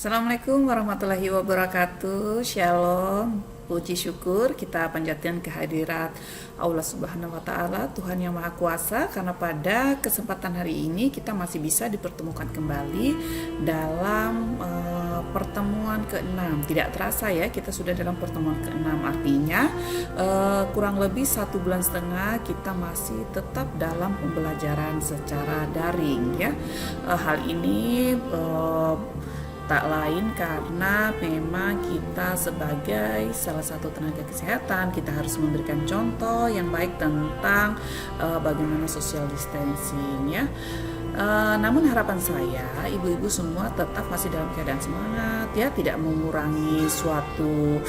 Assalamualaikum warahmatullahi wabarakatuh. Shalom. Puji syukur kita panjatkan kehadirat Allah Subhanahu wa taala, Tuhan yang Maha Kuasa, karena pada kesempatan hari ini kita masih bisa dipertemukan kembali dalam pertemuan ke-6. Tidak terasa ya, kita sudah dalam pertemuan ke-6. Artinya kurang lebih 1,5 bulan kita masih tetap dalam pembelajaran secara daring ya. Hal ini tak lain karena memang kita sebagai salah satu tenaga kesehatan, kita harus memberikan contoh yang baik tentang bagaimana social distancing ya. Namun harapan saya ibu-ibu semua tetap masih dalam keadaan semangat ya, tidak mengurangi suatu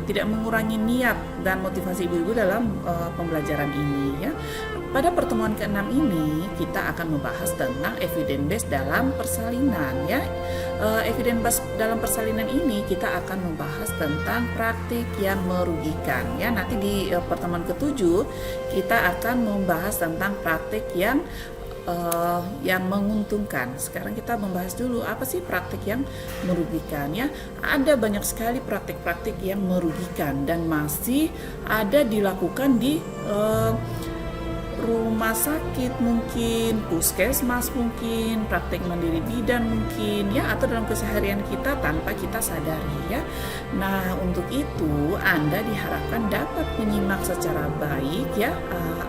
tidak mengurangi niat dan motivasi ibu-ibu dalam pembelajaran ini ya. Pada pertemuan ke-6 ini kita akan membahas tentang evidence based dalam persalinan ya. Evidence based dalam persalinan ini kita akan membahas tentang praktik yang merugikan ya. Nanti di pertemuan ke-7 kita akan membahas tentang praktik yang menguntungkan. Sekarang kita membahas dulu apa sih praktik yang merugikan ya. Ada banyak sekali praktik-praktik yang merugikan dan masih ada dilakukan di rumah sakit mungkin, puskesmas mungkin, praktik mandiri bidan mungkin ya, atau dalam keseharian kita tanpa kita sadari ya. Nah, untuk itu Anda diharapkan dapat menyimak secara baik ya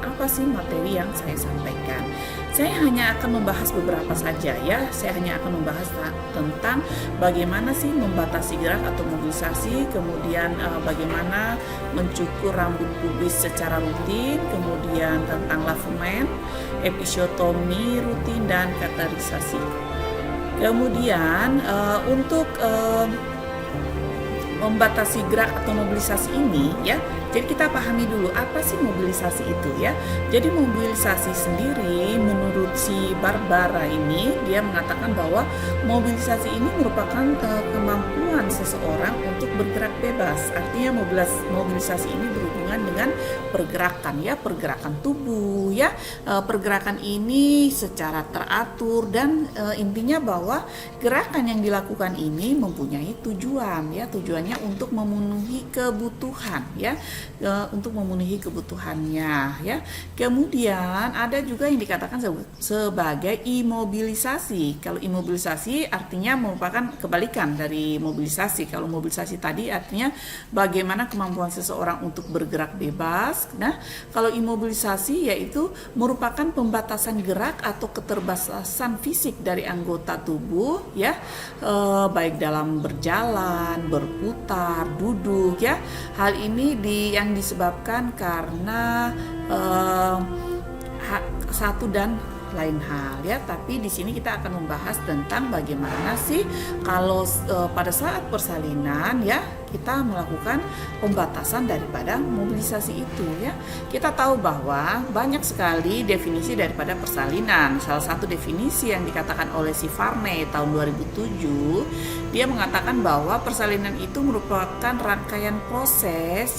apa sih materi yang saya sampaikan. Saya hanya akan membahas beberapa saja ya. Saya hanya akan membahas tentang bagaimana sih membatasi gerak atau mobilisasi, kemudian bagaimana mencukur rambut pubis secara rutin, kemudian tentang lavement, episiotomi rutin dan kateterisasi. Kemudian untuk membatasi gerak atau mobilisasi ini ya. Jadi kita pahami dulu apa sih mobilisasi itu ya. Jadi mobilisasi sendiri menurut si Barbara ini, dia mengatakan bahwa mobilisasi ini merupakan kemampuan seseorang untuk bergerak bebas. Artinya mobilisasi ini berhubungan dengan pergerakan ya, pergerakan tubuh ya. Pergerakan ini secara teratur dan intinya bahwa gerakan yang dilakukan ini mempunyai tujuan ya. Tujuannya untuk memenuhi kebutuhan ya. Untuk memenuhi kebutuhannya ya. Kemudian ada juga yang dikatakan sebagai imobilisasi. Kalau imobilisasi artinya merupakan kebalikan dari mobilisasi. Kalau mobilisasi tadi artinya bagaimana kemampuan seseorang untuk bergerak bebas. Nah, kalau imobilisasi yaitu merupakan pembatasan gerak atau keterbatasan fisik dari anggota tubuh ya, baik dalam berjalan, berputar, duduk ya. Hal ini yang disebabkan karena satu dan lain hal ya. Tapi di sini kita akan membahas tentang bagaimana sih kalau pada saat persalinan ya kita melakukan pembatasan daripada mobilisasi itu ya. Kita tahu bahwa banyak sekali definisi daripada persalinan. Salah satu definisi yang dikatakan oleh si Varney tahun 2007, dia mengatakan bahwa persalinan itu merupakan rangkaian proses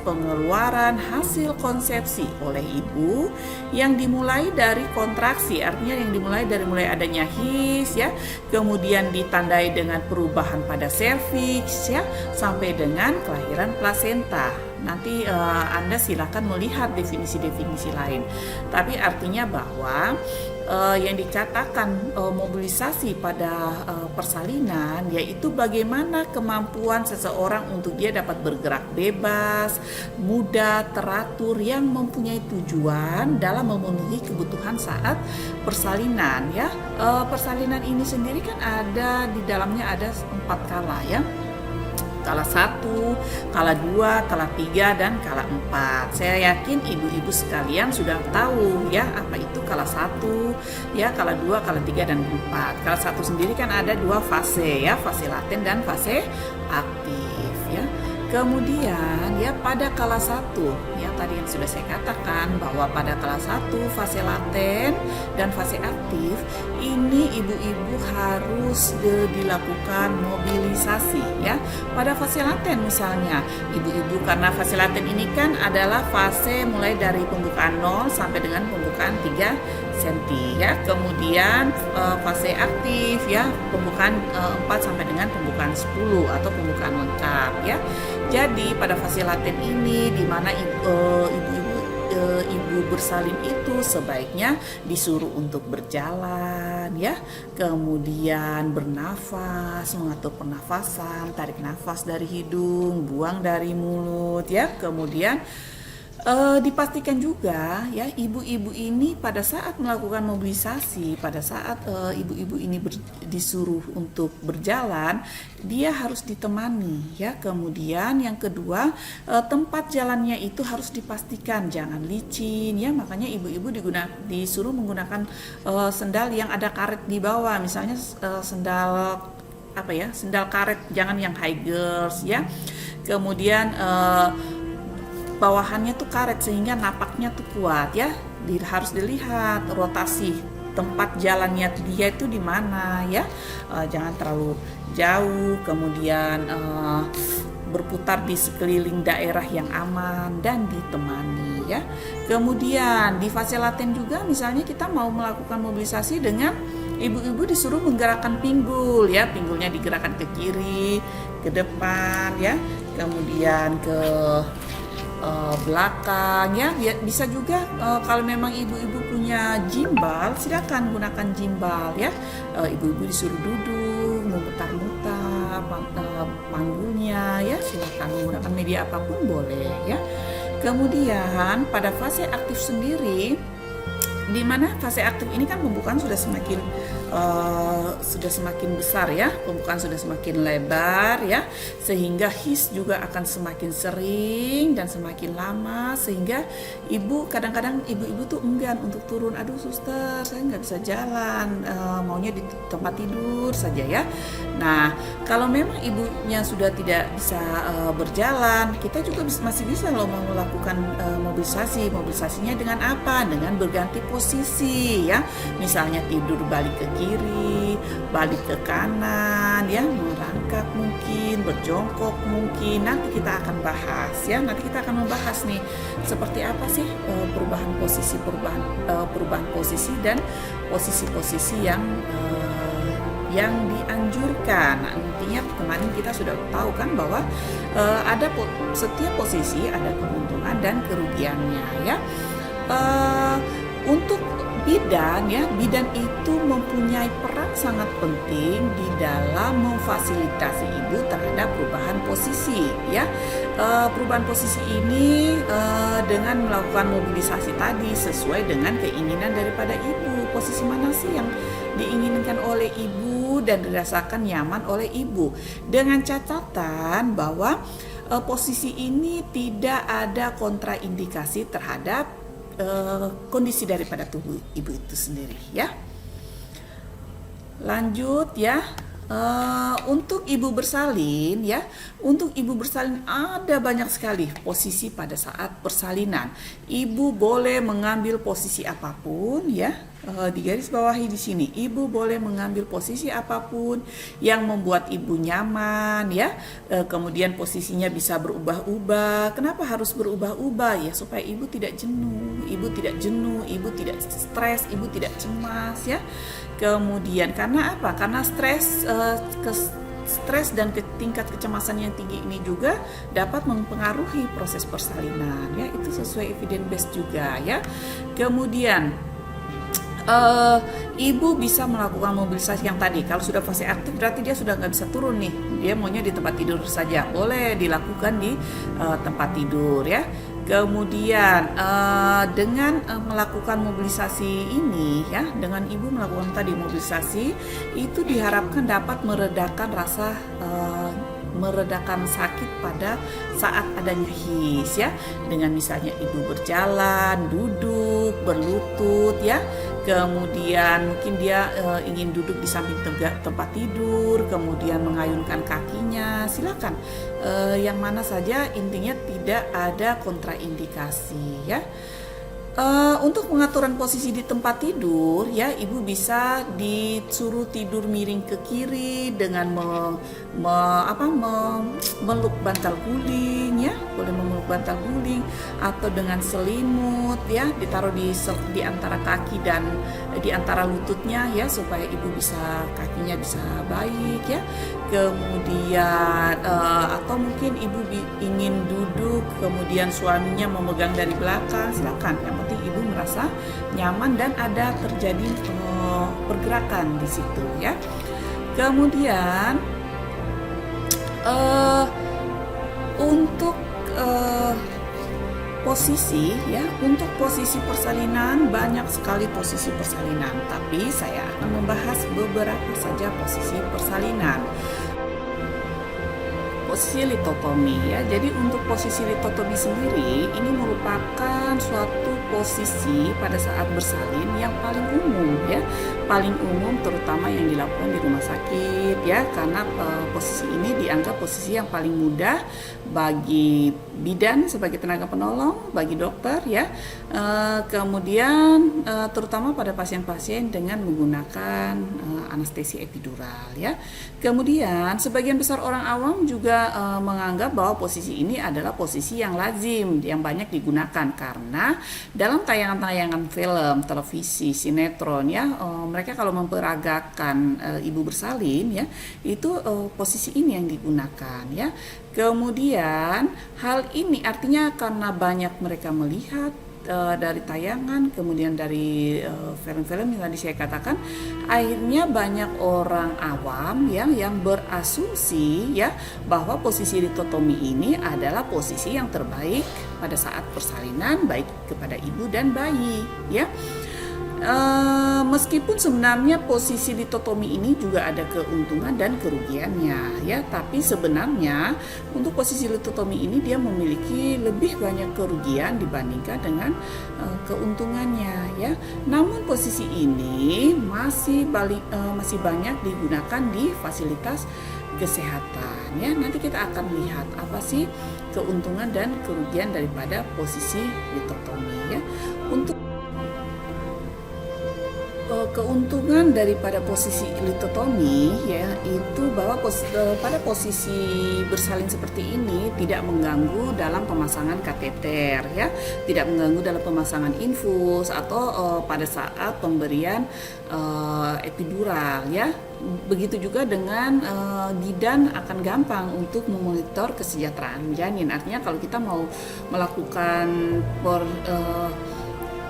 pengeluaran hasil konsepsi oleh ibu yang dimulai dari kontraksi, artinya yang dimulai dari mulai adanya his ya, kemudian ditandai dengan perubahan pada serviks ya, sampai dengan kelahiran plasenta. Nanti Anda silakan melihat definisi-definisi lain. Tapi artinya bahwa yang dikatakan mobilisasi pada persalinan yaitu bagaimana kemampuan seseorang untuk dia dapat bergerak bebas, mudah, teratur, yang mempunyai tujuan dalam memenuhi kebutuhan saat persalinan ya. Persalinan ini sendiri kan ada di dalamnya ada 4 kala ya. Kala 1, kala 2, kala 3, dan kala 4. Saya yakin ibu-ibu sekalian sudah tahu ya apa itu kala 1 ya, kala 2, kala 3, dan 4. Kala 1 sendiri kan ada 2 fase ya, fase laten dan fase aktif ya. Kemudian ya pada kala 1 ya, tadi yang sudah saya katakan bahwa pada kala 1 fase laten dan fase aktif ini ibu-ibu harus dilakukan mobilisasi ya. Pada fase laten misalnya, ibu-ibu karena fase laten ini kan adalah fase mulai dari pembukaan 0 sampai dengan pembukaan 3 cm ya. Kemudian fase aktif ya, pembukaan 4 sampai dengan pembukaan 10 atau pembukaan lengkap ya. Jadi pada fase laten ini di mana ibu bersalin itu sebaiknya disuruh untuk berjalan ya, kemudian bernafas, mengatur pernafasan, tarik nafas dari hidung, buang dari mulut ya. Kemudian dipastikan juga ya, ibu-ibu ini pada saat melakukan mobilisasi, pada saat ibu-ibu ini disuruh untuk berjalan, dia harus ditemani ya. Kemudian yang kedua, tempat jalannya itu harus dipastikan jangan licin ya, makanya ibu-ibu disuruh menggunakan sendal yang ada karet di bawah, misalnya sendal karet, jangan yang high heels ya. Kemudian bawahannya tuh karet sehingga napaknya tuh kuat ya. Harus dilihat rotasi tempat jalannya dia itu di mana ya, jangan terlalu jauh. Kemudian berputar di sekeliling daerah yang aman dan ditemani ya. Kemudian di fase laten juga misalnya kita mau melakukan mobilisasi dengan ibu-ibu disuruh menggerakkan pinggul ya, pinggulnya digerakkan ke kiri, ke depan ya, kemudian ke belakang ya. Bisa juga kalau memang ibu-ibu punya gimbal, silakan gunakan gimbal ya. Ibu-ibu disuruh duduk, memutar-mutar panggulnya ya, silakan menggunakan media apapun boleh ya. Kemudian pada fase aktif sendiri, di mana fase aktif ini kan pembukaan sudah semakin besar ya, pembukaan sudah semakin lebar ya, sehingga his juga akan semakin sering dan semakin lama, sehingga kadang-kadang ibu-ibu tuh enggan untuk turun. Aduh suster, saya nggak bisa jalan, maunya di tempat tidur saja ya. Nah kalau memang ibunya sudah tidak bisa berjalan, kita juga masih bisa loh melakukan mobilisasinya dengan apa? Dengan berganti posisi ya, misalnya tidur balik ke kiri, balik ke kanan ya, merangkak mungkin, berjongkok mungkin. Nanti kita akan bahas ya, nanti kita akan membahas nih seperti apa sih perubahan posisi dan posisi-posisi yang dianjurkan. Nah, intinya kemarin kita sudah tahu kan bahwa setiap posisi ada keuntungan dan kerugiannya ya. Untuk bidan ya, bidan itu mempunyai peran sangat penting di dalam memfasilitasi ibu terhadap perubahan posisi ya. Perubahan posisi ini dengan melakukan mobilisasi tadi sesuai dengan keinginan daripada ibu. Posisi mana sih yang diinginkan oleh ibu dan dirasakan nyaman oleh ibu, dengan catatan bahwa posisi ini tidak ada kontraindikasi terhadap kondisi daripada tubuh ibu itu sendiri ya. Lanjut ya. Untuk ibu bersalin ya, untuk ibu bersalin ada banyak sekali posisi pada saat persalinan. Ibu boleh mengambil posisi apapun ya, digaris bawahi di sini. Ibu boleh mengambil posisi apapun yang membuat ibu nyaman ya. Kemudian posisinya bisa berubah-ubah. Kenapa harus berubah-ubah ya? Supaya ibu tidak jenuh, ibu tidak stres, ibu tidak cemas ya. Kemudian karena apa? Karena stres dan tingkat kecemasan yang tinggi ini juga dapat mempengaruhi proses persalinan ya. Itu sesuai evidence based juga ya. Kemudian ibu bisa melakukan mobilisasi yang tadi. Kalau sudah fase aktif berarti dia sudah nggak bisa turun nih, dia maunya di tempat tidur saja, boleh dilakukan di tempat tidur ya. Kemudian dengan melakukan mobilisasi ini ya, dengan ibu melakukan tadi mobilisasi itu diharapkan dapat meredakan sakit pada saat adanya his ya, dengan misalnya ibu berjalan, duduk, berlutut ya. Kemudian mungkin dia ingin duduk di samping tempat tidur, kemudian mengayunkan kakinya, silakan yang mana saja, intinya tidak ada kontraindikasi ya. Untuk pengaturan posisi di tempat tidur ya, ibu bisa disuruh tidur miring ke kiri dengan memeluk bantal guling ya, boleh memeluk bantal guling, atau dengan selimut ya ditaruh di antara kaki dan di antara lututnya ya, supaya ibu kakinya bisa baik ya. Kemudian atau mungkin ibu ingin duduk kemudian suaminya memegang dari belakang, silakan, yang penting ibu merasa nyaman dan ada terjadi pergerakan di situ ya. Kemudian untuk posisi ya, untuk posisi persalinan banyak sekali posisi persalinan, tapi saya akan membahas beberapa saja posisi persalinan. Posisi litotomi ya. Jadi untuk posisi litotomi sendiri ini merupakan suatu posisi pada saat bersalin yang paling umum ya, paling umum terutama yang dilakukan di rumah sakit ya, karena posisi ini dianggap posisi yang paling mudah bagi bidan sebagai tenaga penolong, bagi dokter ya, kemudian terutama pada pasien-pasien dengan menggunakan anestesi epidural ya. Kemudian sebagian besar orang awam juga menganggap bahwa posisi ini adalah posisi yang lazim, yang banyak digunakan, karena dalam tayangan-tayangan film, televisi, sinetron ya, mereka kalau memperagakan ibu bersalin ya, itu posisi ini yang digunakan ya. Kemudian hal ini artinya karena banyak mereka melihat dari tayangan, kemudian dari film-film yang tadi saya katakan, akhirnya banyak orang awam yang berasumsi ya bahwa posisi litotomi ini adalah posisi yang terbaik pada saat persalinan, baik kepada ibu dan bayi ya. Meskipun sebenarnya posisi litotomi ini juga ada keuntungan dan kerugiannya ya, tapi sebenarnya untuk posisi litotomi ini dia memiliki lebih banyak kerugian dibandingkan dengan keuntungannya ya. Namun posisi ini masih banyak digunakan di fasilitas kesehatan ya. Nanti kita akan lihat apa sih keuntungan dan kerugian daripada posisi litotomi ya. Untuk keuntungan daripada posisi litotomi ya, itu bahwa pada posisi bersalin seperti ini tidak mengganggu dalam pemasangan kateter ya, tidak mengganggu dalam pemasangan infus atau pada saat pemberian epidural ya. Begitu juga dengan bidan akan gampang untuk memonitor kesejahteraan janin. Artinya kalau kita mau melakukan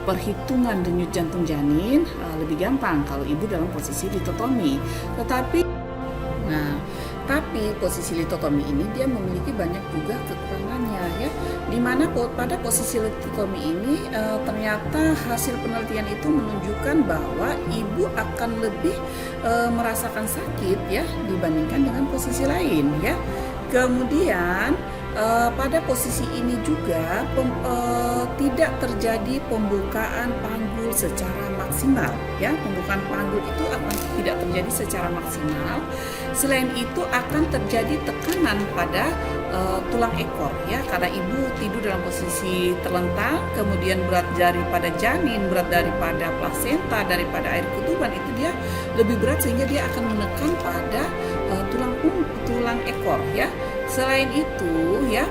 perhitungan denyut jantung janin lebih gampang kalau ibu dalam posisi litotomi. Tapi posisi litotomi ini dia memiliki banyak juga kekurangannya ya, dimana pada posisi litotomi ini ternyata hasil penelitian itu menunjukkan bahwa ibu akan lebih merasakan sakit ya dibandingkan dengan posisi lain ya. Kemudian pada posisi ini juga tidak terjadi pembukaan panggul secara maksimal ya. Pembukaan panggul itu akan tidak terjadi secara maksimal. Selain itu akan terjadi tekanan pada tulang ekor ya, karena ibu tidur dalam posisi terlentang, kemudian berat daripada janin, berat daripada plasenta, daripada air ketuban itu dia lebih berat, sehingga dia akan menekan pada tulang ekor ya. Selain itu ya,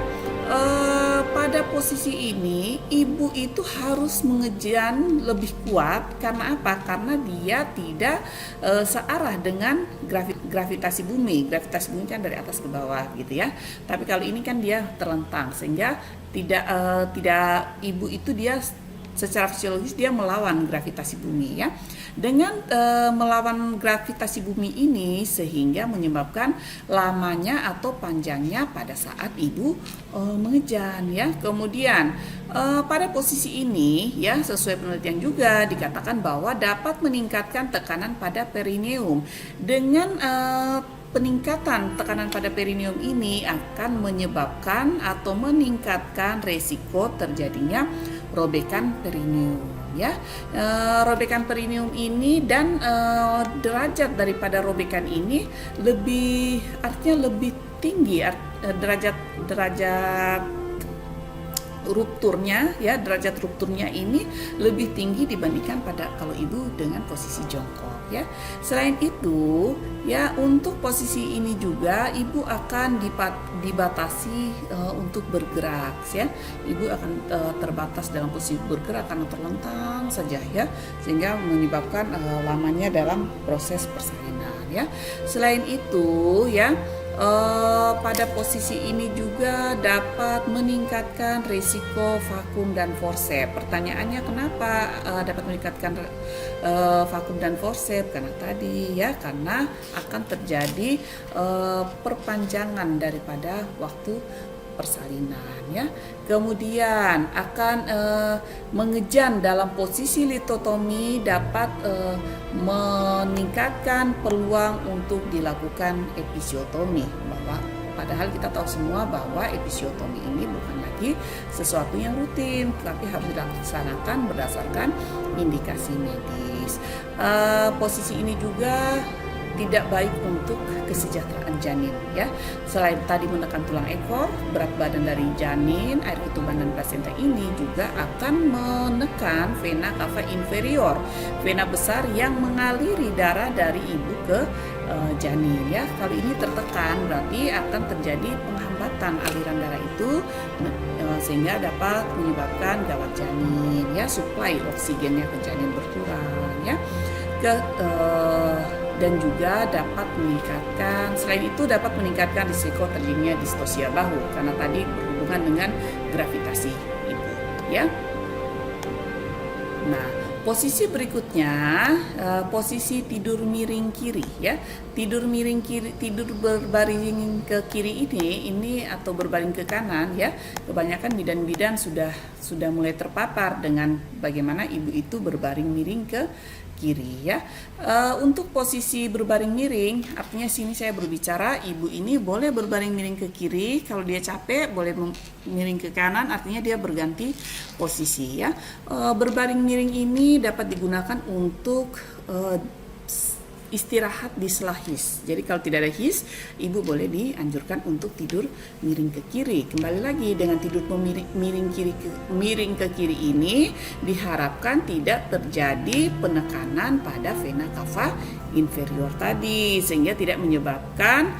pada posisi ini ibu itu harus mengejan lebih kuat. Karena apa? Karena dia tidak searah dengan gravitasi bumi. Gravitasi bumi kan dari atas ke bawah gitu ya. Tapi kalau ini kan dia terlentang, sehingga tidak ibu itu dia secara fisiologis dia melawan gravitasi bumi ya. Dengan melawan gravitasi bumi ini sehingga menyebabkan lamanya atau panjangnya pada saat ibu mengejan ya. Kemudian pada posisi ini ya, sesuai penelitian juga dikatakan bahwa dapat meningkatkan tekanan pada perineum. Dengan peningkatan tekanan pada perineum ini akan menyebabkan atau meningkatkan resiko terjadinya robekan perineum ya. Robekan perineum ini dan derajat daripada robekan ini artinya lebih tinggi, derajat rupturnya ya, derajat rupturnya ini lebih tinggi dibandingkan pada kalau ibu dengan posisi jongkok ya. Selain itu ya, untuk posisi ini juga ibu akan dibatasi untuk bergerak ya. Ibu akan terbatas dalam posisi bergerak karena terlentang saja ya, sehingga menyebabkan lamanya dalam proses persalinan ya. Selain itu ya, pada posisi ini juga dapat meningkatkan risiko vakum dan forceps. Pertanyaannya kenapa dapat meningkatkan vakum dan forceps? Karena tadi ya, karena akan terjadi perpanjangan daripada waktu persalinan ya. Kemudian akan mengejan dalam posisi litotomi dapat meningkatkan peluang untuk dilakukan episiotomi, bahwa padahal kita tahu semua bahwa episiotomi ini bukan lagi sesuatu yang rutin, tapi harus dilaksanakan berdasarkan indikasi medis. Posisi ini juga tidak baik untuk kesejahteraan janin ya. Selain tadi menekan tulang ekor, berat badan dari janin, air ketuban dan plasenta ini juga akan menekan vena cava inferior, vena besar yang mengaliri darah dari ibu ke janin ya. Kalau ini tertekan berarti akan terjadi penghambatan aliran darah itu, sehingga dapat menyebabkan gawat janin ya, suplai oksigennya ke janin berkurang ya. Dan juga dapat meningkatkan, selain itu dapat meningkatkan risiko terjadinya distosia bahu karena tadi berhubungan dengan gravitasi ibu ya. Nah, posisi berikutnya posisi tidur miring kiri ya. Tidur miring kiri, tidur berbaring ke kiri ini atau berbaring ke kanan ya. Kebanyakan bidan-bidan sudah mulai terpapar dengan bagaimana ibu itu berbaring miring ke kiri ya. Untuk posisi berbaring miring, artinya sini saya berbicara ibu ini boleh berbaring miring ke kiri, kalau dia capek boleh miring ke kanan, artinya dia berganti posisi ya. Berbaring miring ini dapat digunakan untuk istirahat di sela his. Jadi kalau tidak ada his, ibu boleh dianjurkan untuk tidur miring ke kiri. Kembali lagi, dengan tidur miring ke kiri ini diharapkan tidak terjadi penekanan pada vena cava inferior tadi, sehingga tidak menyebabkan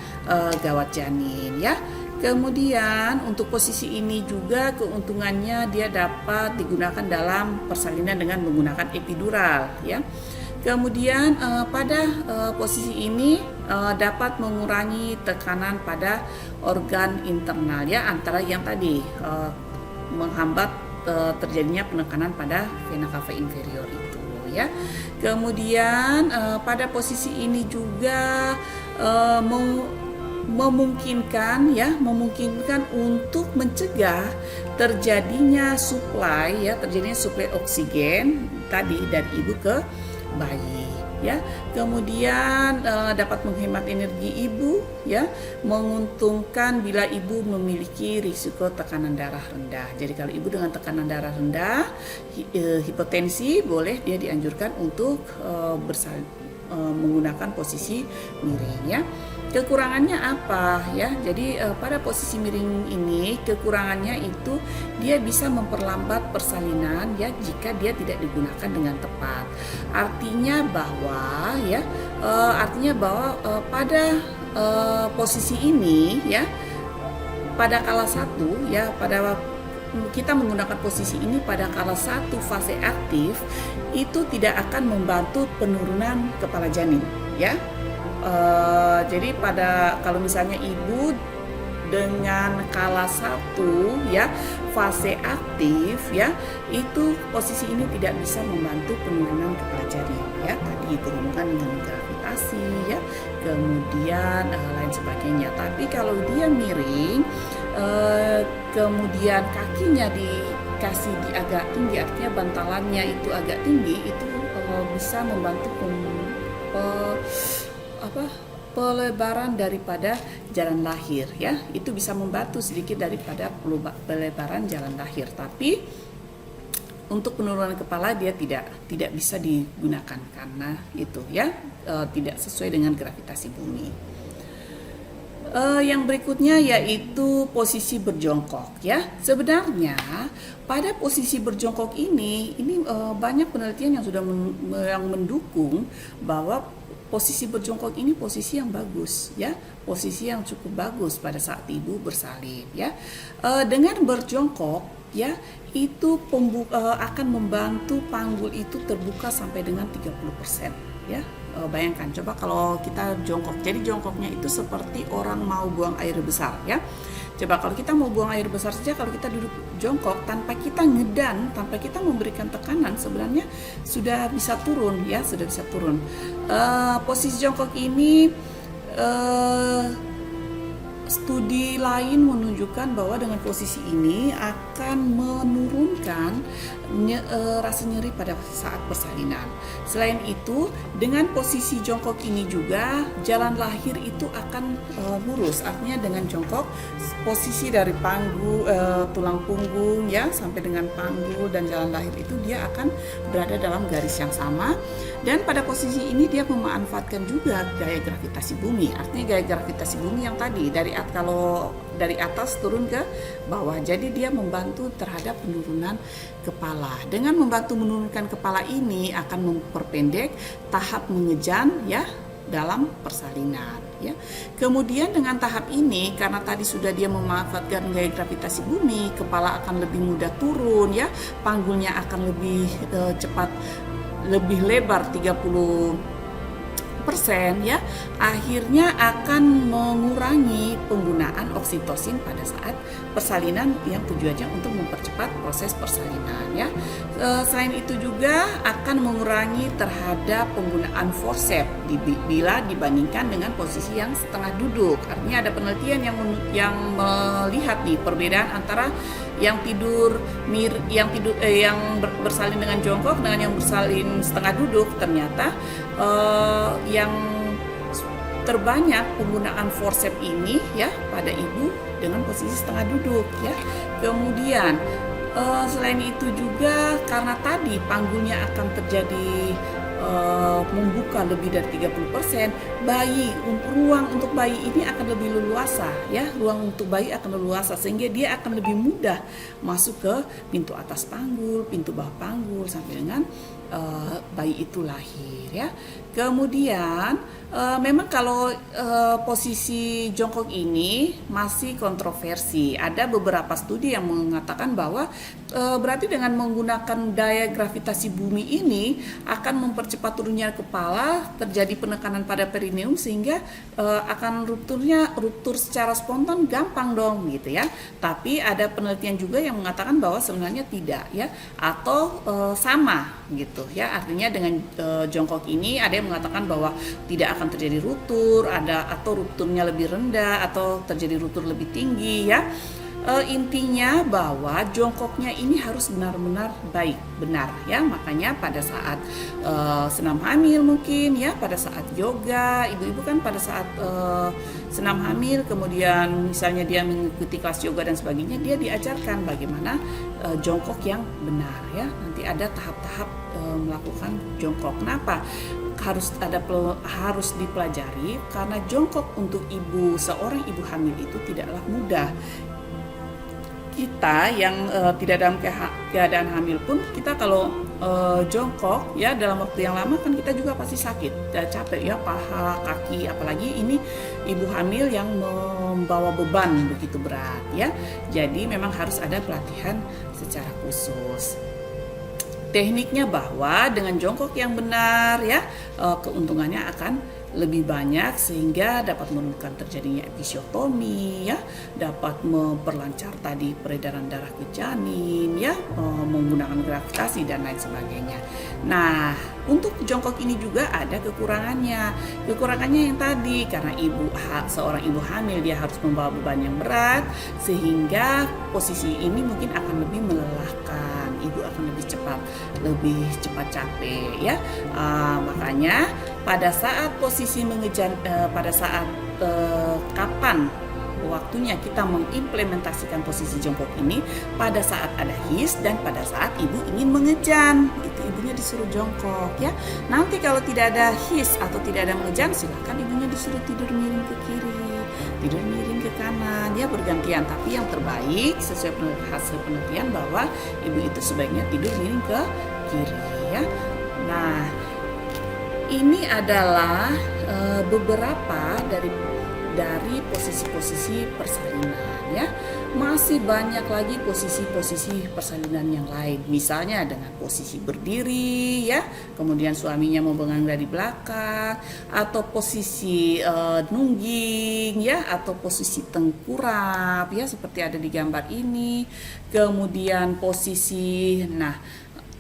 gawat janin ya. Kemudian untuk posisi ini juga keuntungannya dia dapat digunakan dalam persalinan dengan menggunakan epidural ya. Kemudian pada posisi ini dapat mengurangi tekanan pada organ internal ya, antara yang tadi menghambat terjadinya penekanan pada vena cava inferior itu ya. Kemudian pada posisi ini juga memungkinkan untuk mencegah terjadinya suplai oksigen tadi dari ibu ke bayi ya. Kemudian dapat menghemat energi ibu ya, menguntungkan bila ibu memiliki risiko tekanan darah rendah. Jadi kalau ibu dengan tekanan darah rendah, hipotensi, boleh dia dianjurkan untuk menggunakan posisi miring ya. Kekurangannya apa ya? Jadi pada posisi miring ini kekurangannya itu dia bisa memperlambat persalinan ya jika dia tidak digunakan dengan tepat. Artinya bahwa pada posisi ini ya, pada kala satu ya, kita menggunakan posisi ini pada kala satu fase aktif itu tidak akan membantu penurunan kepala janin ya. Jadi kalau misalnya ibu dengan kala satu ya fase aktif ya, itu posisi ini tidak bisa membantu penurunan kepala janin ya, tadi berhubungan dengan gravitasi ya, kemudian lain sebagainya. Tapi kalau dia miring, kemudian kakinya dikasih di agak tinggi, artinya bantalannya itu agak tinggi, itu bisa membantu pelebaran daripada jalan lahir ya. Itu bisa membantu sedikit daripada pelebaran jalan lahir, tapi untuk penurunan kepala dia tidak bisa digunakan karena itu ya tidak sesuai dengan gravitasi bumi. Yang berikutnya yaitu posisi berjongkok ya. Sebenarnya pada posisi berjongkok ini banyak penelitian yang sudah yang mendukung bahwa posisi berjongkok ini posisi yang bagus ya, posisi yang cukup bagus pada saat ibu bersalin ya. Dengan berjongkok ya itu akan membantu panggul itu terbuka sampai dengan 30% ya. Bayangkan coba kalau kita jongkok, jadi jongkoknya itu seperti orang mau buang air besar ya. Coba kalau kita mau buang air besar saja, kalau kita duduk jongkok tanpa kita ngedan, tanpa kita memberikan tekanan, sebenarnya sudah bisa turun ya, sudah bisa turun. Posisi jongkok ini studi lain menunjukkan bahwa dengan posisi ini akan menurunkan rasa nyeri pada saat persalinan. Selain itu, dengan posisi jongkok ini juga jalan lahir itu akan lurus. Artinya dengan jongkok, posisi dari tulang punggung ya sampai dengan panggul dan jalan lahir itu dia akan berada dalam garis yang sama. Dan pada posisi ini dia memanfaatkan juga gaya gravitasi bumi. Artinya gaya gravitasi bumi yang tadi kalau dari atas turun ke bawah. Jadi dia membantu terhadap penurunan kepala. Dengan membantu menurunkan kepala ini akan memperpendek tahap mengejan ya dalam persalinan ya. Kemudian dengan tahap ini karena tadi sudah dia memanfaatkan gaya gravitasi bumi, kepala akan lebih mudah turun ya, panggulnya akan lebih cepat, lebih lebar 30% ya, akhirnya akan mengurangi penggunaan oksitosin pada saat persalinan yang tujuannya untuk mempercepat proses persalinan ya. Selain itu juga akan mengurangi terhadap penggunaan forceps bila dibandingkan dengan posisi yang setengah duduk. Artinya ada penelitian yang melihat nih perbedaan antara yang bersalin dengan jongkok dengan yang bersalin setengah duduk. Ternyata yang terbanyak penggunaan forceps ini ya pada ibu dengan posisi setengah duduk ya. Kemudian selain itu juga karena tadi panggulnya akan terjadi membuka lebih dari 30%, ruang untuk bayi ini akan lebih leluasa ya, ruang untuk bayi akan leluasa sehingga dia akan lebih mudah masuk ke pintu atas panggul, pintu bawah panggul sampai dengan bayi itu lahir ya. Kemudian memang kalau posisi jongkok ini masih kontroversi. Ada beberapa studi yang mengatakan bahwa berarti dengan menggunakan daya gravitasi bumi ini akan mempercepat turunnya kepala, terjadi penekanan pada perineum sehingga akan ruptur secara spontan gampang dong gitu ya. Tapi ada penelitian juga yang mengatakan bahwa sebenarnya tidak ya, atau sama gitu ya. Artinya dengan jongkok ini ada yang mengatakan bahwa tidak akan terjadi ruptur, atau rupturnya lebih rendah atau terjadi ruptur lebih tinggi ya. Intinya bahwa jongkoknya ini harus benar-benar baik, benar ya. Makanya pada saat senam hamil mungkin ya, pada saat yoga, ibu-ibu kan pada saat senam hamil kemudian misalnya dia mengikuti kelas yoga dan sebagainya, dia diajarkan bagaimana jongkok yang benar ya. Nanti ada tahap-tahap melakukan jongkok. Kenapa? Harus dipelajari karena jongkok untuk seorang ibu hamil itu tidaklah mudah. Kita yang tidak dalam keadaan hamil pun, kita kalau jongkok ya dalam waktu yang lama kan kita juga pasti sakit, capek ya, paha, kaki, apalagi ini ibu hamil yang membawa beban begitu berat ya. Jadi memang harus ada pelatihan secara khusus. Tekniknya bahwa dengan jongkok yang benar ya, keuntungannya akan lebih banyak sehingga dapat menurunkan terjadinya episiotomi ya, dapat memperlancar tadi peredaran darah ke janin ya, menggunakan gravitasi dan lain sebagainya. Nah, untuk jongkok ini juga ada kekurangannya. Kekurangannya yang tadi karena seorang ibu hamil dia harus membawa beban yang berat sehingga posisi ini mungkin akan lebih melelahkan. Ibu akan lebih cepat capek ya. Makanya pada saat posisi pada saat kapan waktunya kita mengimplementasikan posisi jongkok ini, pada saat ada his dan pada saat ibu ingin mengejan, itu ibunya disuruh jongkok ya. Nanti kalau tidak ada his atau tidak ada mengejan, silakan ibunya ibunya disuruh tidur miring ke kiri, tidur miring ke kanan, ya bergantian. Tapi yang terbaik sesuai hasil penelitian bahwa ibu itu sebaiknya tidur miring ke kiri, ya. Nah, ini adalah beberapa dari posisi-posisi persalinan, ya. Masih banyak lagi posisi-posisi persalinan yang lain. Misalnya dengan posisi berdiri, ya, kemudian suaminya membengkang dari belakang, atau posisi nungging, ya, atau posisi tengkurap, ya, seperti ada di gambar ini. Kemudian posisi,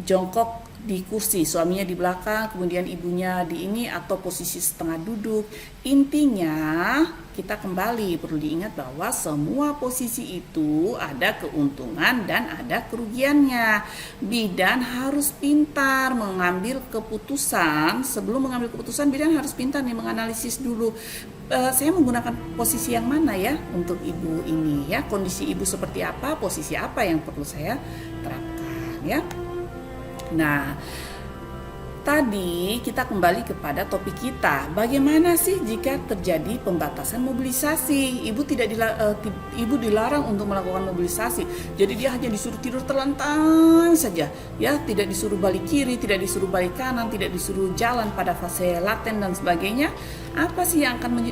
jongkok di kursi, suaminya di belakang, kemudian ibunya di ini, atau posisi setengah duduk. Intinya kita kembali perlu diingat bahwa semua posisi itu ada keuntungan dan ada kerugiannya. Bidan harus pintar mengambil keputusan. Sebelum mengambil keputusan, bidan harus pintar nih menganalisis dulu. Saya menggunakan posisi yang mana ya untuk ibu ini, ya, kondisi ibu seperti apa, posisi apa yang perlu saya terapkan, ya. Nah, tadi kita kembali kepada topik kita. Bagaimana sih jika terjadi pembatasan mobilisasi? Ibu dilarang untuk melakukan mobilisasi. Jadi dia hanya disuruh tidur terlentang saja, ya, tidak disuruh balik kiri, tidak disuruh balik kanan, tidak disuruh jalan pada fase laten dan sebagainya. Apa sih yang akan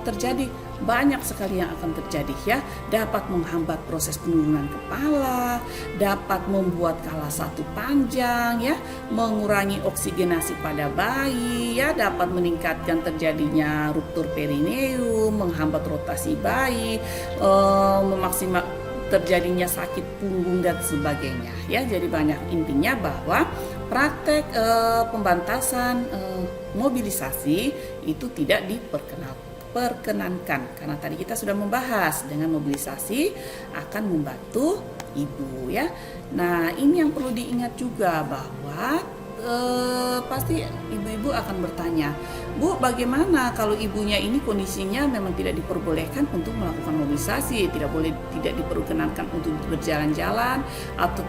terjadi? Banyak sekali yang akan terjadi, ya. Dapat menghambat proses penurunan kepala, dapat membuat kala satu panjang, ya, mengurangi oksigenasi pada bayi, ya, dapat meningkatkan terjadinya ruptur perineum, menghambat rotasi bayi, memaksimal terjadinya sakit punggung dan sebagainya, ya. Jadi banyak. Intinya bahwa praktek pembantasan mobilisasi itu tidak diperkenankan, karena tadi kita sudah membahas dengan mobilisasi akan membantu ibu, ya. Nah, ini yang perlu diingat juga bahwa pasti ibu-ibu akan bertanya, Bu, bagaimana kalau ibunya ini kondisinya memang tidak diperbolehkan untuk melakukan mobilisasi, tidak diperkenankan untuk berjalan-jalan atau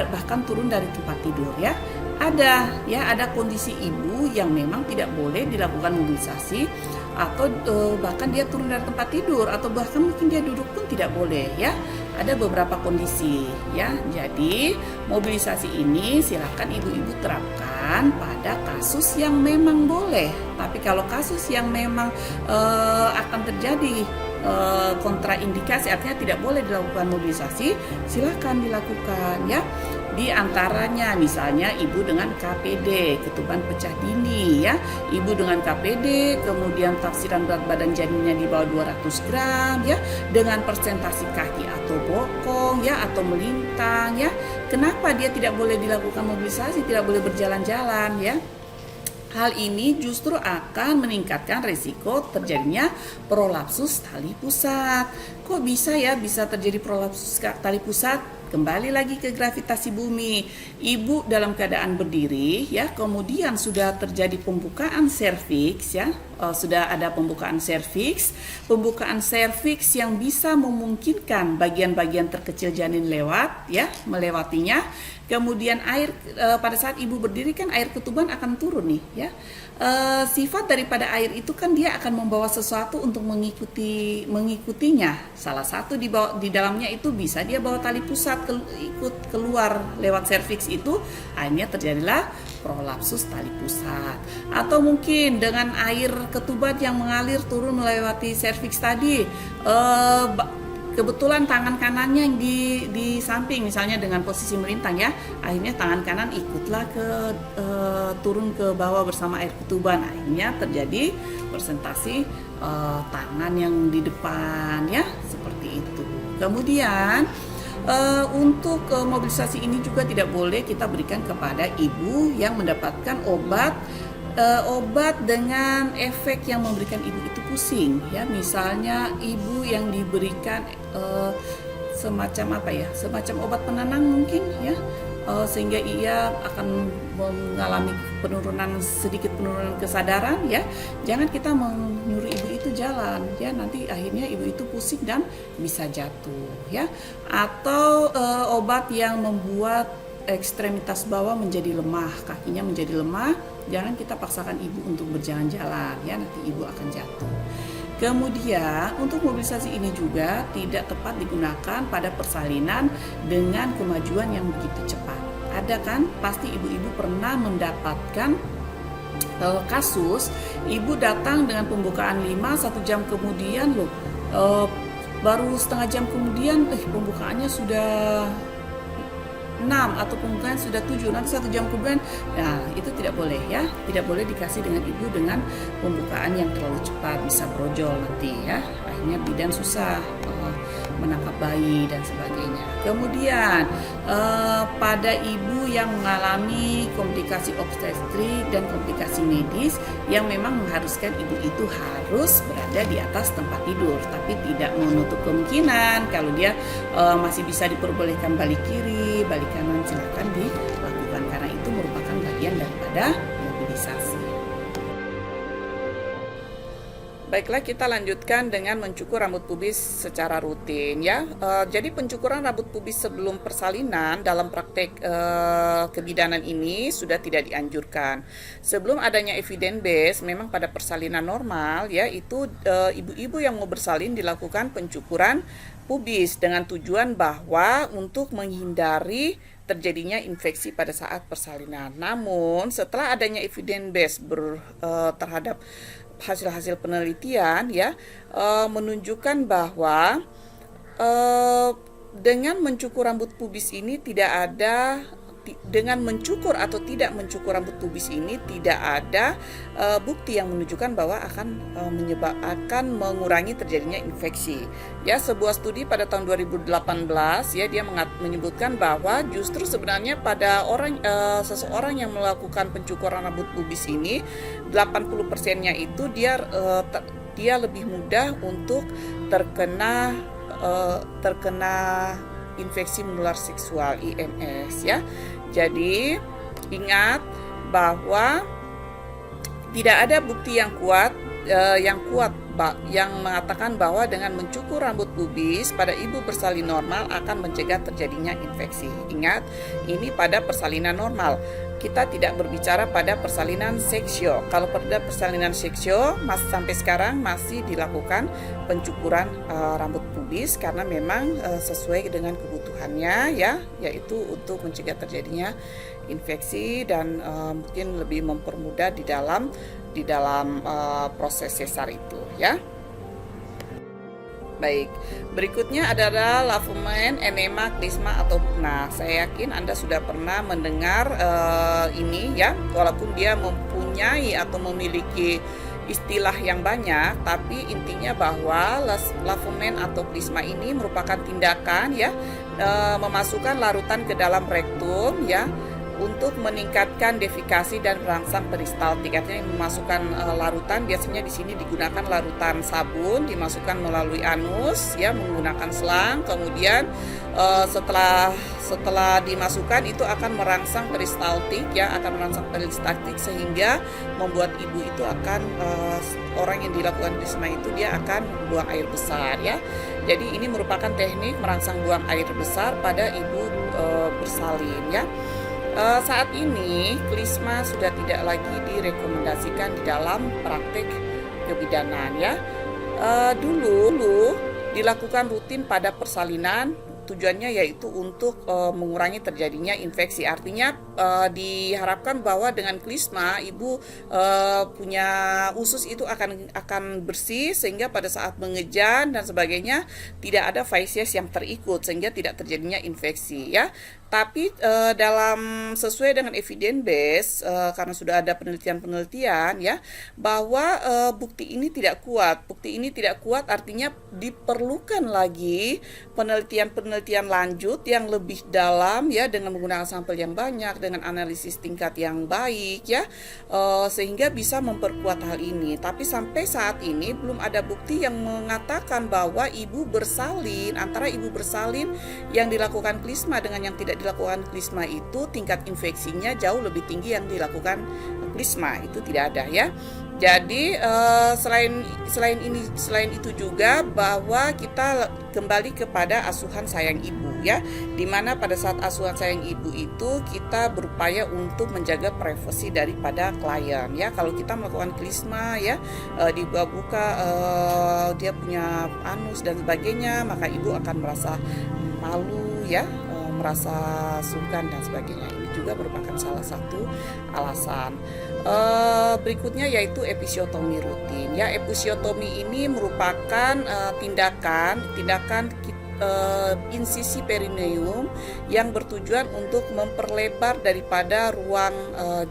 bahkan turun dari tempat tidur, ya. Ada kondisi ibu yang memang tidak boleh dilakukan mobilisasi, atau bahkan dia turun dari tempat tidur, atau bahkan mungkin dia duduk pun tidak boleh, ya. Ada beberapa kondisi, ya. Jadi mobilisasi ini silakan ibu-ibu terapkan pada kasus yang memang boleh. Tapi kalau kasus yang memang akan terjadi kontraindikasi, artinya tidak boleh dilakukan mobilisasi, silakan dilakukan, ya. Di antaranya misalnya ibu dengan KPD, ketuban pecah dini, ya. Ibu dengan KPD, kemudian taksiran berat badan janinnya di bawah 200 gram, ya, dengan persentase kaki atau bokong, ya, atau melintang, ya. Kenapa dia tidak boleh dilakukan mobilisasi, tidak boleh berjalan-jalan, ya? Hal ini justru akan meningkatkan resiko terjadinya prolapsus tali pusat. Kok bisa terjadi prolapsus tali pusat? Kembali lagi ke gravitasi bumi. Ibu dalam keadaan berdiri, ya, kemudian sudah terjadi pembukaan serviks, ya, sudah ada pembukaan serviks yang bisa memungkinkan bagian-bagian terkecil janin melewatinya. Kemudian air pada saat ibu berdiri kan air ketuban akan turun nih, ya. Sifat daripada air itu kan dia akan membawa sesuatu untuk mengikutinya. Salah satu di dalamnya itu bisa dia bawa tali pusat ikut keluar lewat serviks itu, akhirnya terjadilah prolapsus tali pusat. Atau mungkin dengan air ketuban yang mengalir turun melewati serviks tadi, kebetulan tangan kanannya yang di samping, misalnya dengan posisi melintang, ya, akhirnya tangan kanan ikutlah turun ke bawah bersama air ketuban, akhirnya terjadi presentasi tangan yang di depan, ya, seperti itu. Kemudian untuk mobilisasi ini juga tidak boleh kita berikan kepada ibu yang mendapatkan obat dengan efek yang memberikan ibu itu pusing, ya. Misalnya ibu yang diberikan semacam obat penenang mungkin, ya, sehingga ia akan mengalami sedikit penurunan kesadaran, ya. Jangan kita menyuruh ibu itu jalan, ya, nanti akhirnya ibu itu pusing dan bisa jatuh, ya. Atau obat yang membuat ekstremitas bawah menjadi lemah, kakinya menjadi lemah, Jangan kita paksakan ibu untuk berjalan-jalan ya, nanti ibu akan jatuh. Kemudian untuk mobilisasi ini juga tidak tepat digunakan pada persalinan dengan kemajuan yang begitu cepat. Ada kan pasti ibu-ibu pernah mendapatkan kasus ibu datang dengan pembukaan 5, 1 jam kemudian baru setengah jam kemudian pembukaannya sudah 6 atau pembukaan sudah 7, nanti 1 jam kemudian. Nah, itu tidak boleh ya. Tidak boleh dikasih dengan ibu dengan pembukaan yang terlalu cepat, bisa brojol nanti ya. Akhirnya bidan susah menangkap bayi dan sebagainya. Kemudian pada ibu yang mengalami komplikasi obstetrik dan komplikasi medis yang memang mengharuskan ibu itu harus berada di atas tempat tidur, tapi tidak menutup kemungkinan kalau dia masih bisa diperbolehkan balik kiri, balik kanan, silakan dilakukan karena itu merupakan bagian daripada mobilisasi. Baiklah, kita lanjutkan dengan mencukur rambut pubis secara rutin ya. Jadi pencukuran rambut pubis sebelum persalinan dalam praktek kebidanan ini sudah tidak dianjurkan. Sebelum adanya evidence base, memang pada persalinan normal ya itu ibu-ibu yang mau bersalin dilakukan pencukuran pubis dengan tujuan bahwa untuk menghindari terjadinya infeksi pada saat persalinan. Namun setelah adanya evidence base terhadap hasil-hasil penelitian ya menunjukkan bahwa dengan mencukur rambut pubis ini dengan mencukur atau tidak mencukur rambut pubis ini tidak ada bukti yang menunjukkan bahwa akan mengurangi terjadinya infeksi. Ya, sebuah studi pada tahun 2018 ya dia menyebutkan bahwa justru sebenarnya pada seseorang yang melakukan pencukuran rambut pubis ini 80%-nya itu dia lebih mudah untuk terkena infeksi menular seksual IMS ya. Jadi ingat bahwa tidak ada bukti yang kuat yang mengatakan bahwa dengan mencukur rambut pubis pada ibu bersalin normal akan mencegah terjadinya infeksi. Ingat, ini pada persalinan normal. Kita tidak berbicara pada persalinan seksio. Kalau pada persalinan seksio sampai sekarang masih dilakukan pencukuran rambut pubis karena memang sesuai dengan kebutuhannya ya, yaitu untuk mencegah terjadinya infeksi dan mungkin lebih mempermudah di dalam proses sesar itu ya. Baik, berikutnya adalah lavement, enema, klisma atau puna. Saya yakin Anda sudah pernah mendengar ini ya, walaupun dia mempunyai atau memiliki istilah yang banyak, tapi intinya bahwa lavement atau klisma ini merupakan tindakan ya memasukkan larutan ke dalam rektum ya untuk meningkatkan defikasi dan merangsang peristaltik. Artinya memasukkan larutan, biasanya di sini digunakan larutan sabun, dimasukkan melalui anus ya menggunakan selang. Kemudian setelah dimasukkan itu akan merangsang peristaltik ya, sehingga membuat ibu itu akan orang yang dilakukan klisma itu dia akan buang air besar ya. Jadi ini merupakan teknik merangsang buang air besar pada ibu bersalin ya. Saat ini klisma sudah tidak lagi direkomendasikan di dalam praktik kebidanan ya. Dulu dilakukan rutin pada persalinan, tujuannya yaitu untuk mengurangi terjadinya infeksi. Artinya diharapkan bahwa dengan klisma ibu punya usus itu akan bersih sehingga pada saat mengejan dan sebagainya tidak ada feces yang terikut sehingga tidak terjadinya infeksi ya. Tapi dalam sesuai dengan evidence base karena sudah ada penelitian ya bahwa bukti ini tidak kuat. Bukti ini tidak kuat artinya diperlukan lagi penelitian lanjut yang lebih dalam ya dengan menggunakan sampel yang banyak dengan analisis tingkat yang baik ya sehingga bisa memperkuat hal ini. Tapi sampai saat ini belum ada bukti yang mengatakan bahwa antara ibu bersalin yang dilakukan klisma dengan yang tidak dilakukan klisma itu tingkat infeksinya jauh lebih tinggi yang dilakukan klisma, itu tidak ada ya. Jadi selain itu juga bahwa kita kembali kepada asuhan sayang ibu ya, dimana pada saat asuhan sayang ibu itu kita berupaya untuk menjaga privasi daripada klien ya. Kalau kita melakukan klisma ya, dibuka dia punya anus dan sebagainya, maka ibu akan merasa malu ya, merasa sungkan dan sebagainya. Ini juga merupakan salah satu alasan. Berikutnya yaitu episiotomi rutin ya. Episiotomi ini merupakan tindakan insisi perineum yang bertujuan untuk memperlebar daripada ruang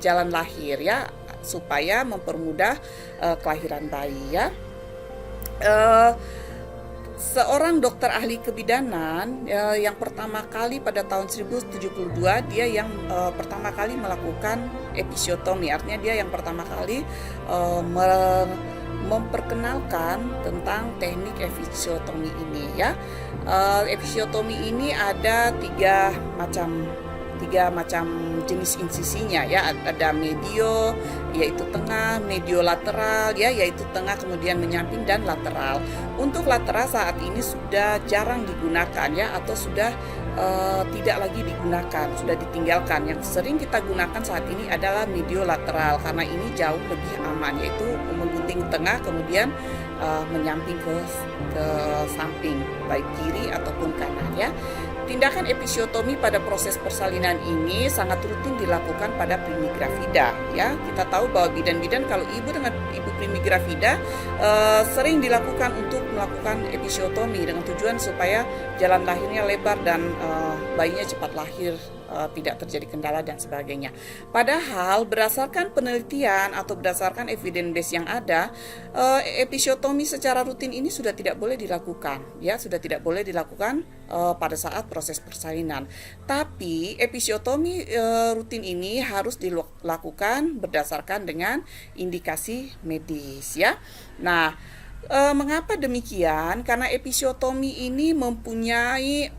jalan lahir ya, supaya mempermudah kelahiran bayi ya. Seorang dokter ahli kebidanan yang pertama kali pada tahun 1072 dia yang pertama kali melakukan episiotomi, artinya dia yang pertama kali memperkenalkan tentang teknik episiotomi ini ya. Episiotomi ini ada tiga macam jenis insisinya ya. Ada medio yaitu tengah, medio lateral ya yaitu tengah, kemudian menyamping dan lateral. Untuk lateral saat ini sudah jarang digunakan ya, atau sudah tidak lagi digunakan, sudah ditinggalkan. Yang sering kita gunakan saat ini adalah medio lateral karena ini jauh lebih aman, yaitu menggunting tengah kemudian menyamping ke samping baik kiri ataupun kanan ya. Tindakan episiotomi pada proses persalinan ini sangat rutin dilakukan pada primigravida ya. Kita tahu bahwa bidan-bidan kalau ibu dengan ibu primigravida sering dilakukan untuk melakukan episiotomi dengan tujuan supaya jalan lahirnya lebar dan bayinya cepat lahir, tidak terjadi kendala dan sebagainya. Padahal berdasarkan penelitian atau berdasarkan evidence base yang ada, episiotomi secara rutin ini sudah tidak boleh dilakukan ya, sudah tidak boleh dilakukan pada saat proses persalinan. Tapi episiotomi rutin ini harus dilakukan berdasarkan dengan indikasi medis ya. Nah, mengapa demikian? Karena episiotomi ini mempunyai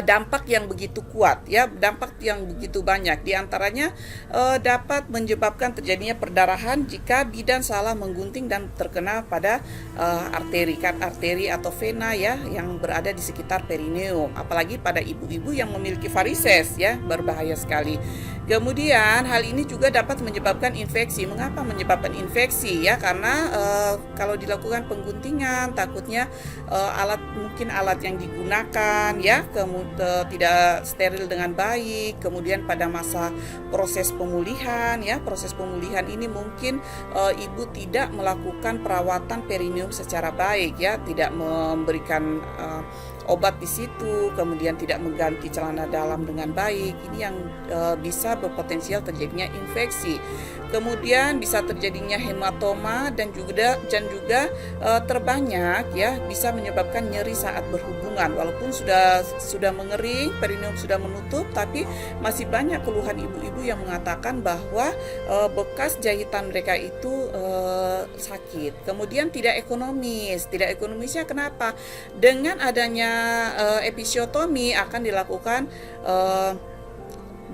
dampak yang begitu kuat ya, dampak yang begitu banyak. Di antaranya dapat menyebabkan terjadinya perdarahan jika bidan salah menggunting dan terkena pada arteri atau vena ya yang berada di sekitar perineum, apalagi pada ibu-ibu yang memiliki varises ya, berbahaya sekali. Kemudian hal ini juga dapat menyebabkan infeksi. Mengapa menyebabkan infeksi ya? Karena kalau dilakukan pengguntingan takutnya alat yang digunakan ya tidak steril dengan baik. Kemudian pada masa proses pemulihan ini mungkin ibu tidak melakukan perawatan perineum secara baik ya, tidak memberikan obat di situ, kemudian tidak mengganti celana dalam dengan baik. Ini yang bisa berpotensial terjadinya infeksi. Kemudian bisa terjadinya hematoma dan juga terbanyak ya bisa menyebabkan nyeri saat berhubungan. Walaupun sudah mengering, perineum sudah menutup, tapi masih banyak keluhan ibu-ibu yang mengatakan bahwa bekas jahitan mereka itu sakit. Kemudian tidak ekonomis. Tidak ekonomisnya kenapa? Dengan adanya episiotomi akan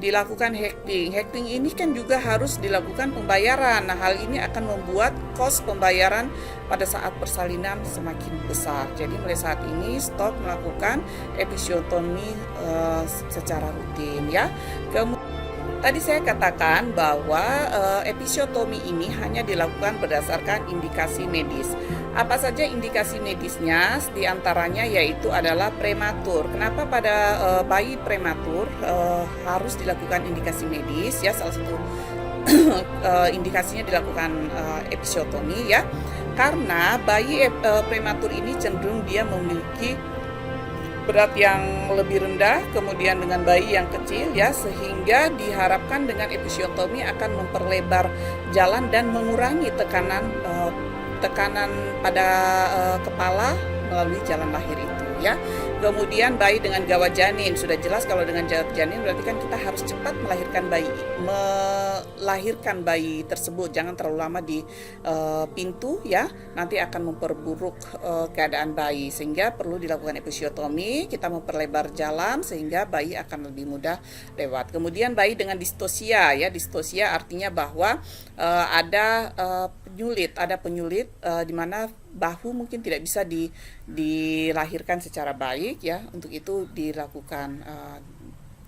dilakukan hekting. Hekting ini kan juga harus dilakukan pembayaran. Nah, hal ini akan membuat kos pembayaran pada saat persalinan semakin besar. Jadi mulai saat ini stop melakukan episiotomi secara rutin ya. Tadi saya katakan bahwa episiotomi ini hanya dilakukan berdasarkan indikasi medis. Apa saja indikasi medisnya? Di antaranya yaitu adalah prematur. Kenapa pada bayi prematur harus dilakukan indikasi medis? Ya, salah satu indikasinya dilakukan episiotomi ya. Karena bayi prematur ini cenderung dia memiliki berat yang lebih rendah, kemudian dengan bayi yang kecil ya, sehingga diharapkan dengan episiotomi akan memperlebar jalan dan mengurangi tekanan pada kepala melalui jalan lahir itu ya. Kemudian bayi dengan gawat janin, sudah jelas kalau dengan gawat janin berarti kan kita harus cepat melahirkan bayi tersebut, jangan terlalu lama di pintu ya, nanti akan memperburuk keadaan bayi, sehingga perlu dilakukan episiotomi, kita memperlebar jalan sehingga bayi akan lebih mudah lewat. Kemudian bayi dengan distosia ya, distosia artinya bahwa ada penyulit di mana bahu mungkin tidak bisa dilahirkan secara baik ya. Untuk itu dilakukan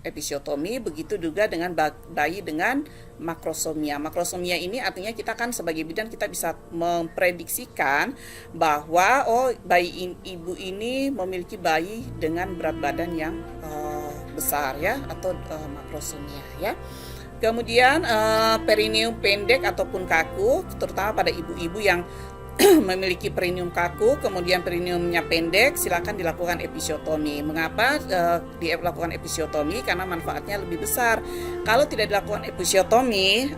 episiotomi. Begitu juga dengan bayi dengan makrosomia. Makrosomia ini artinya kita kan sebagai bidan kita bisa memprediksikan bahwa ibu ini memiliki bayi dengan berat badan yang besar ya, atau makrosomia ya. Kemudian perineum pendek ataupun kaku, terutama pada ibu-ibu yang memiliki perineum kaku, kemudian perineumnya pendek, silakan dilakukan episiotomi. Mengapa dilakukan episiotomi? Karena manfaatnya lebih besar. Kalau tidak dilakukan episiotomi,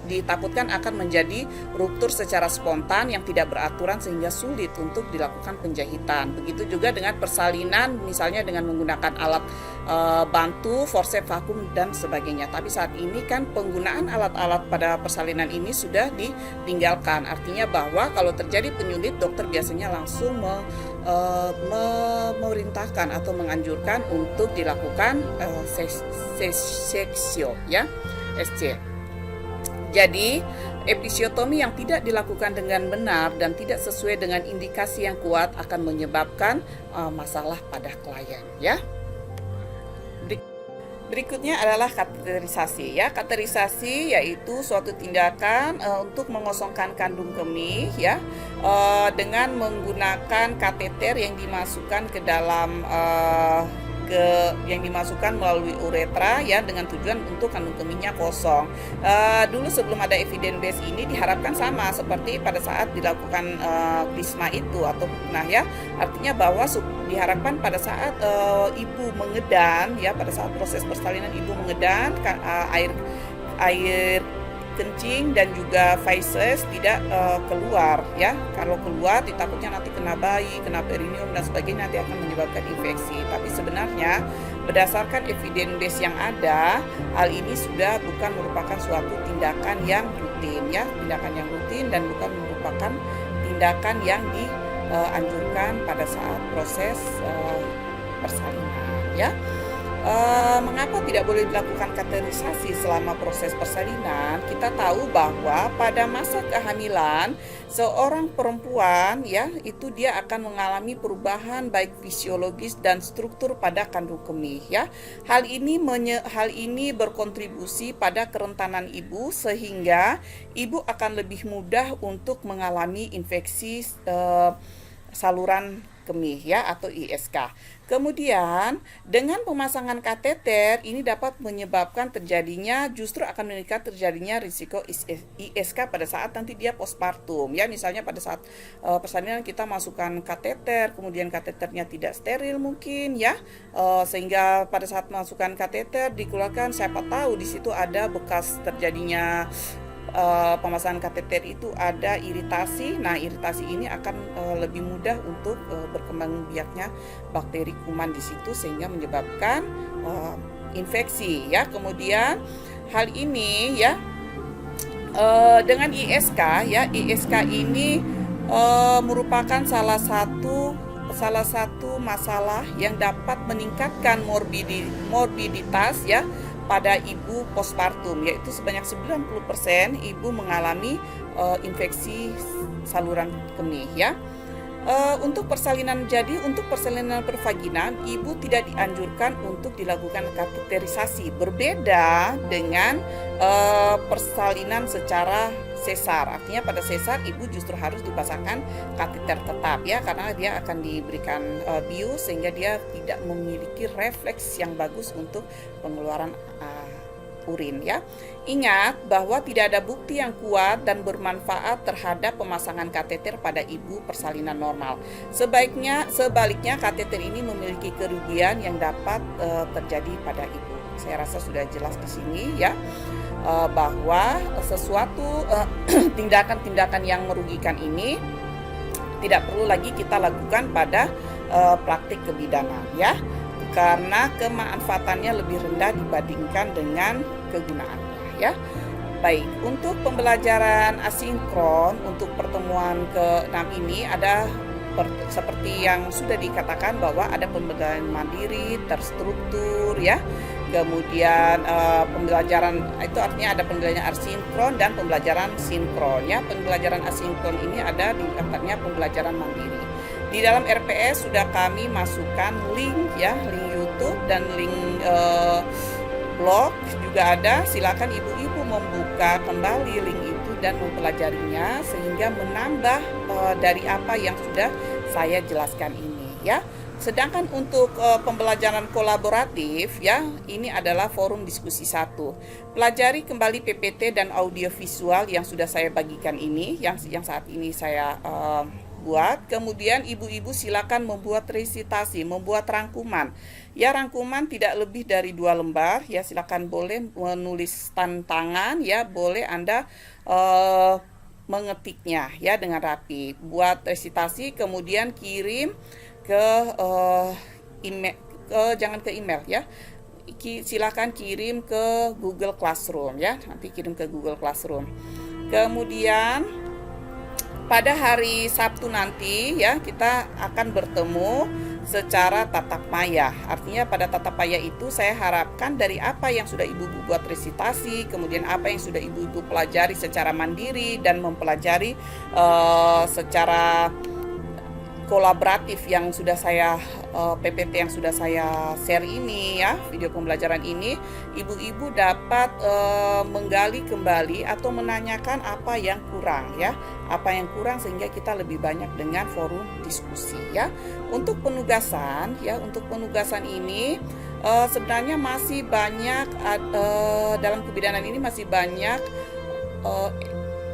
ditakutkan akan menjadi ruptur secara spontan yang tidak beraturan sehingga sulit untuk dilakukan penjahitan. Begitu juga dengan persalinan, misalnya dengan menggunakan alat bantu, forceps, vakum dan sebagainya. Tapi saat ini kan penggunaan alat-alat pada persalinan ini sudah ditinggalkan. Artinya bahwa kalau terjadi penyulit, dokter biasanya langsung memerintahkan atau menganjurkan untuk dilakukan seksio ya, SC. Jadi episiotomi yang tidak dilakukan dengan benar dan tidak sesuai dengan indikasi yang kuat akan menyebabkan masalah pada klien ya. Berikutnya adalah kateterisasi ya. Kateterisasi yaitu suatu tindakan untuk mengosongkan kandung kemih ya, dengan menggunakan kateter yang dimasukkan ke dalam yang dimasukkan melalui uretra ya, dengan tujuan untuk kandung kemihnya kosong. Dulu sebelum ada evidence base ini diharapkan sama seperti pada saat dilakukan plasma itu atau punah ya. Artinya bahwa diharapkan pada saat ibu mengedan ya, pada saat proses persalinan ibu mengedan air kencing dan juga feces tidak keluar ya. Kalau keluar ditakutnya nanti kena bayi, kena perineum dan sebagainya, nanti akan menyebabkan infeksi. Tapi sebenarnya berdasarkan evidence base yang ada, hal ini sudah bukan merupakan suatu tindakan yang rutin ya, tindakan yang rutin dan bukan merupakan tindakan yang dianjurkan pada saat proses persalinan ya. Mengapa tidak boleh dilakukan kateterisasi selama proses persalinan? Kita tahu bahwa pada masa kehamilan seorang perempuan ya, itu dia akan mengalami perubahan baik fisiologis dan struktur pada kandung kemih ya. Hal ini berkontribusi pada kerentanan ibu sehingga ibu akan lebih mudah untuk mengalami infeksi saluran kemih ya, atau ISK. Kemudian dengan pemasangan kateter ini dapat menyebabkan justru akan meningkat terjadinya risiko ISK pada saat nanti dia postpartum ya. Misalnya pada saat persalinan kita masukkan kateter, kemudian kateternya tidak steril mungkin ya, sehingga pada saat masukkan kateter dikeluarkan, siapa tahu di situ ada bekas terjadinya pemasangan kateter itu ada iritasi. Nah, iritasi ini akan lebih mudah untuk berkembang biaknya bakteri kuman di situ sehingga menyebabkan infeksi ya. Kemudian hal ini ya dengan ISK ya, ISK ini merupakan salah satu masalah yang dapat meningkatkan morbiditas ya pada ibu postpartum, yaitu sebanyak 90% ibu mengalami infeksi saluran kemih ya. Untuk persalinan pervaginal, ibu tidak dianjurkan untuk dilakukan kateterisasi, berbeda dengan persalinan secara sesar. Artinya pada sesar ibu justru harus dipasangkan kateter tetap ya, karena dia akan diberikan bius sehingga dia tidak memiliki refleks yang bagus untuk pengeluaran urin ya. Ingat bahwa tidak ada bukti yang kuat dan bermanfaat terhadap pemasangan kateter pada ibu persalinan normal. Sebaliknya kateter ini memiliki kerugian yang dapat terjadi pada ibu. Saya rasa sudah jelas di sini ya, bahwa sesuatu tindakan-tindakan yang merugikan ini tidak perlu lagi kita lakukan pada praktik kebidanan ya, karena kemanfaatannya lebih rendah dibandingkan dengan kegunaannya ya. Baik, untuk pembelajaran asinkron untuk pertemuan ke-6 ini ada seperti yang sudah dikatakan bahwa ada pembelajaran mandiri, terstruktur ya. Kemudian pembelajaran itu artinya ada pembelajaran asinkron dan pembelajaran sinkron ya. Pembelajaran asinkron ini ada di daftarnya pembelajaran mandiri. Di dalam RPS sudah kami masukkan link ya, link YouTube dan link blog juga ada. Silakan ibu-ibu membuka kembali link itu dan mempelajarinya sehingga menambah dari apa yang sudah saya jelaskan ini ya. Sedangkan untuk pembelajaran kolaboratif ya, ini adalah forum diskusi 1. Pelajari kembali PPT dan audiovisual yang sudah saya bagikan ini, yang saat ini saya buat. Kemudian ibu-ibu silakan membuat resitasi, membuat rangkuman. Ya, rangkuman tidak lebih dari 2 lembar. Ya, silakan boleh menulis tantangan. Ya, boleh Anda mengetiknya ya dengan rapi. Buat resitasi, kemudian kirim ke email, jangan ke email ya. Silakan kirim ke Google Classroom ya. Nanti kirim ke Google Classroom. Kemudian pada hari Sabtu nanti ya, kita akan bertemu secara tatap maya. Artinya pada tatap maya itu saya harapkan dari apa yang sudah ibu-ibu buat resitasi, kemudian apa yang sudah ibu-ibu pelajari secara mandiri dan mempelajari secara kolaboratif yang sudah saya PPT yang sudah saya share ini ya, video pembelajaran ini, ibu-ibu dapat menggali kembali atau menanyakan apa yang kurang ya, apa yang kurang sehingga kita lebih banyak dengan forum diskusi ya. Untuk penugasan ya, untuk penugasan ini sebenarnya masih banyak dalam kebidanan ini masih banyak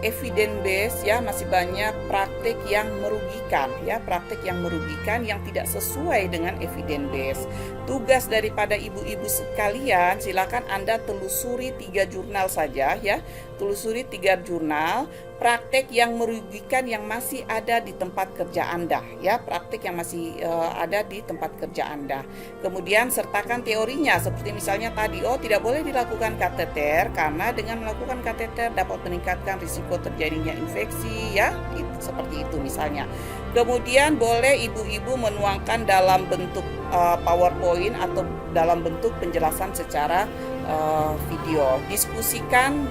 evidence base ya, masih banyak praktik yang merugikan ya, praktik yang merugikan yang tidak sesuai dengan evidence base. Tugas daripada ibu-ibu sekalian, silakan Anda telusuri 3 jurnal saja ya, telusuri 3 jurnal praktik yang merugikan yang masih ada di tempat kerja Anda ya, praktik yang masih ada di tempat kerja Anda. Kemudian sertakan teorinya seperti misalnya tadi, tidak boleh dilakukan kateter karena dengan melakukan kateter dapat meningkatkan risiko terjadinya infeksi ya, seperti itu misalnya. Kemudian boleh ibu-ibu menuangkan dalam bentuk PowerPoint atau dalam bentuk penjelasan secara video. Diskusikan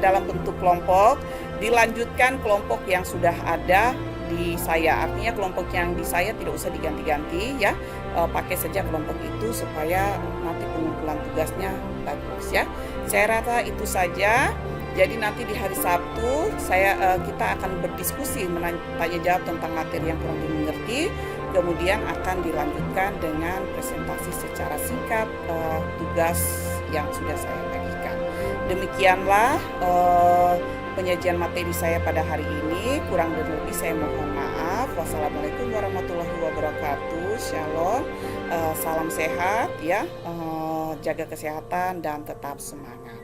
dalam bentuk kelompok, dilanjutkan kelompok yang sudah ada di saya. Artinya kelompok yang di saya tidak usah diganti-ganti ya, pakai saja kelompok itu supaya nanti pengumpulan tugasnya bagus ya. Saya rasa itu saja. Jadi nanti di hari Sabtu kita akan berdiskusi tanya jawab tentang materi yang kurang dimengerti. Kemudian akan dilanjutkan dengan presentasi secara singkat tugas yang sudah saya bagikan. Demikianlah penyajian materi saya pada hari ini. Kurang dan lebih saya mohon maaf. Wassalamualaikum warahmatullahi wabarakatuh. Shalom. Salam sehat ya. Jaga kesehatan dan tetap semangat.